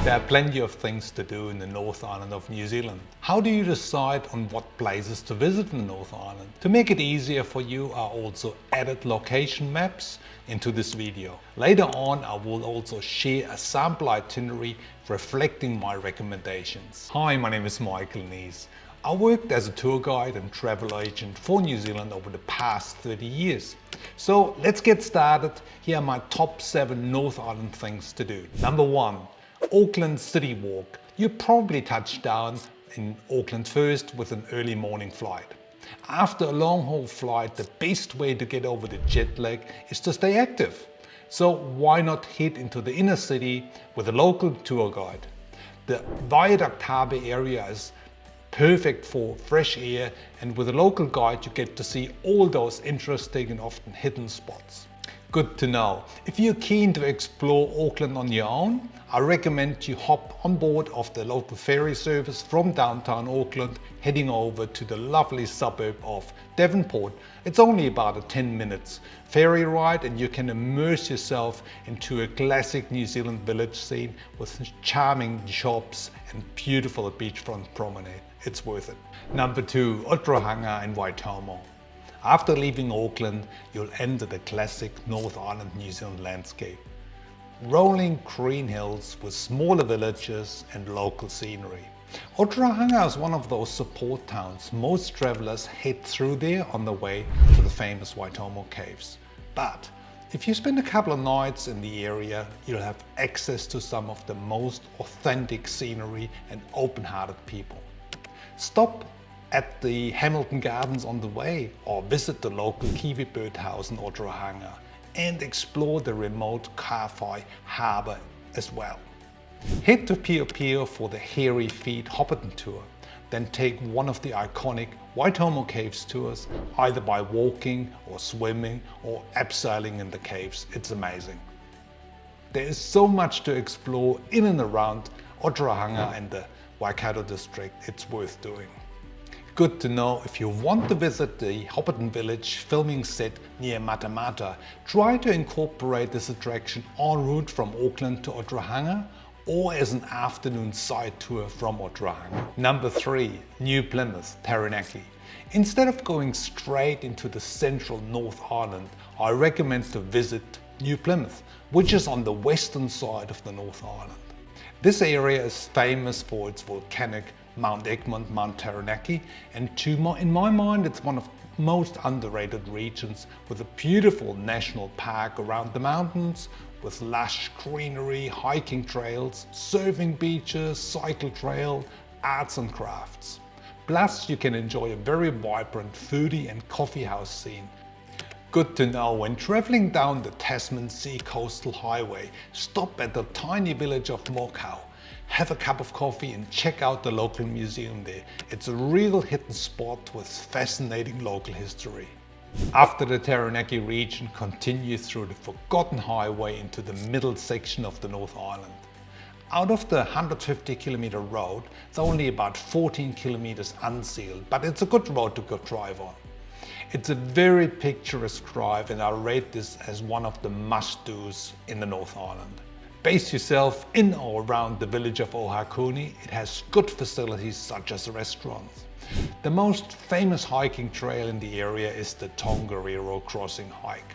There are plenty of things to do in the North Island of New Zealand. How do you decide on what places to visit in the North Island? To make it easier for you, I also added location maps into this video. Later on, I will also share a sample itinerary reflecting my recommendations. Hi, my name is Michael Nees. I worked as a tour guide and travel agent for New Zealand over the past 30 years. So let's get started. Here are my top 7 North Island things to do. Number 1, Auckland City Walk. You probably touched down in Auckland first with an early morning flight. After a long haul flight, the best way to get over the jet lag is to stay active. So why not head into the inner city with a local tour guide? The Viaduct Harbour area is perfect for fresh air, and with a local guide you get to see all those interesting and often hidden spots. Good to know. If you're keen to explore Auckland on your own, I recommend you hop on board of the local ferry service from downtown Auckland, heading over to the lovely suburb of Devonport. It's only about a 10 minutes ferry ride and you can immerse yourself into a classic New Zealand village scene with charming shops and beautiful beachfront promenade. It's worth it. Number 2, Otorohanga and Waitomo. After leaving Auckland, you'll enter the classic North Island New Zealand landscape. Rolling green hills with smaller villages and local scenery. Otorohanga is one of those support towns. Most travellers head through there on the way to the famous Waitomo Caves. But if you spend a couple of nights in the area, you'll have access to some of the most authentic scenery and open-hearted people. Stop at the Hamilton Gardens on the way or visit the local kiwi birdhouse in Otorohanga and explore the remote Kawhai harbour as well. Head to Pio Pio for the Hairy Feet Hobbiton tour, then take one of the iconic Waitomo Caves tours, either by walking or swimming or abseiling in the caves. It's amazing. There is so much to explore in and around Otorohanga and the Waikato district. It's worth doing. Good to know if you want to visit the Hobbiton Village filming set near Matamata, try to incorporate this attraction en route from Auckland to Otorohanga or as an afternoon side tour from Otorohanga. Number 3, New Plymouth, Taranaki. Instead of going straight into the central North Island, I recommend to visit New Plymouth, which is on the western side of the North Island. This area is famous for its volcanic Mount Egmont, Mount Taranaki, and in my mind it's one of the most underrated regions, with a beautiful national park around the mountains with lush greenery, hiking trails, surfing beaches, cycle trail, arts and crafts. Plus you can enjoy a very vibrant foodie and coffee house scene. Good to know when travelling down the Tasman Sea Coastal Highway, stop at the tiny village of Mokau. Have a cup of coffee and check out the local museum there. It's a real hidden spot with fascinating local history. After the Taranaki region, continue through the forgotten highway into the middle section of the North Island. Out of the 150 kilometre road, it's only about 14 kilometres unsealed, but it's a good road to go drive on. It's a very picturesque drive and I rate this as one of the must-dos in the North Island. Base yourself in or around the village of Ohakune. It has good facilities such as restaurants. The most famous hiking trail in the area is the Tongariro crossing hike.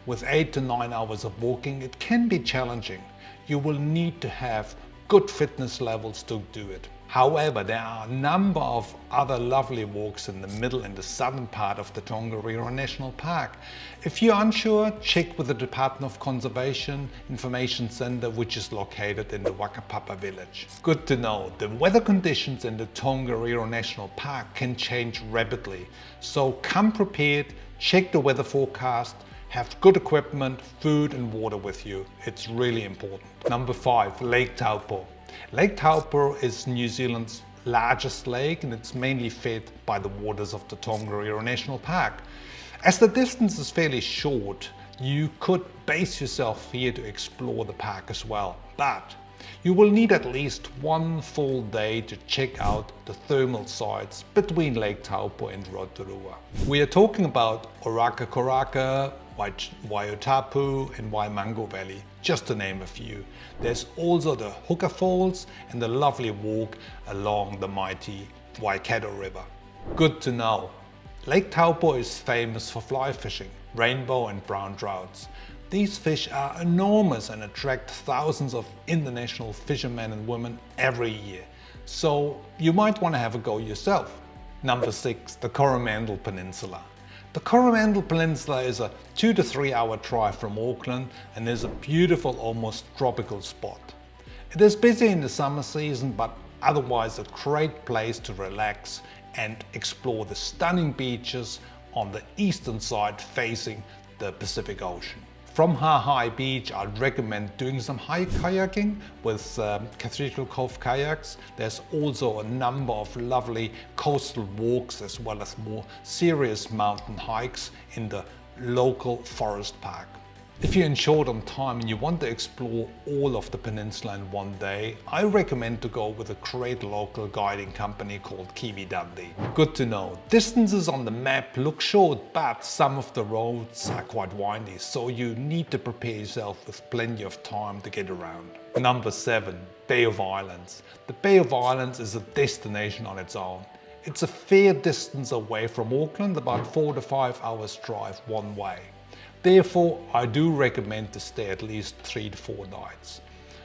With 8 to 9 hours of walking, it can be challenging. You will need to have good fitness levels to do it. However, there are a number of other lovely walks in the middle and the southern part of the Tongariro National Park. If you're unsure, check with the Department of Conservation Information Centre, which is located in the Wakapapa village. Good to know, the weather conditions in the Tongariro National Park can change rapidly. So come prepared, check the weather forecast, have good equipment, food and water with you. It's really important. Number 5, Lake Taupo. Lake Taupo is New Zealand's largest lake and it's mainly fed by the waters of the Tongariro National Park. As the distance is fairly short, you could base yourself here to explore the park as well, but you will need at least one full day to check out the thermal sites between Lake Taupo and Rotorua. We are talking about Oraka Koraka, Waitomo and Waimango Valley, just to name a few. There's also the Hooker Falls and the lovely walk along the mighty Waikato River. Good to know. Lake Taupo is famous for fly fishing, rainbow and brown trouts. These fish are enormous and attract thousands of international fishermen and women every year. So you might want to have a go yourself. Number 6, the Coromandel Peninsula. The Coromandel Peninsula is a 2 to 3 hour drive from Auckland and is a beautiful, almost tropical spot. It is busy in the summer season, but otherwise a great place to relax and explore the stunning beaches on the eastern side facing the Pacific Ocean. From Hahai Beach, I'd recommend doing some high kayaking with Cathedral Cove kayaks. There's also a number of lovely coastal walks as well as more serious mountain hikes in the local forest park. If you're in short on time and you want to explore all of the peninsula in one day, I recommend to go with a great local guiding company called Kiwi Dundee. Good to know. Distances on the map look short, but some of the roads are quite windy, so you need to prepare yourself with plenty of time to get around. Number 7, Bay of Islands. The Bay of Islands is a destination on its own. It's a fair distance away from Auckland, about 4 to 5 hours drive one way. Therefore, I do recommend to stay at least 3 to 4 nights.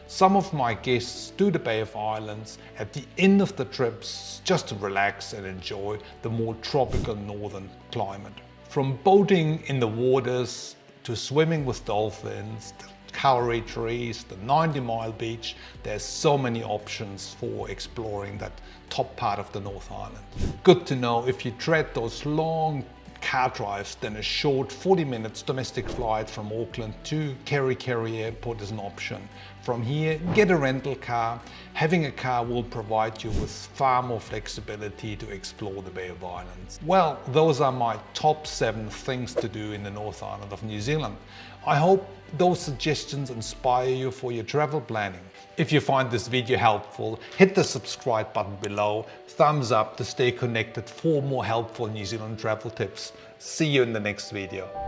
Some of my guests do the Bay of Islands at the end of the trips just to relax and enjoy the more tropical northern climate. From boating in the waters to swimming with dolphins, the kauri trees, the 90-mile beach, there's so many options for exploring that top part of the North Island. Good to know if you tread those long car drives, then a short 40 minutes domestic flight from Auckland to Kerikeri Airport is an option. From here, get a rental car. Having a car will provide you with far more flexibility to explore the Bay of Islands. Well, those are my top 7 things to do in the North Island of New Zealand. I hope those suggestions inspire you for your travel planning. If you find this video helpful, hit the subscribe button below, thumbs up to stay connected for more helpful New Zealand travel tips. See you in the next video.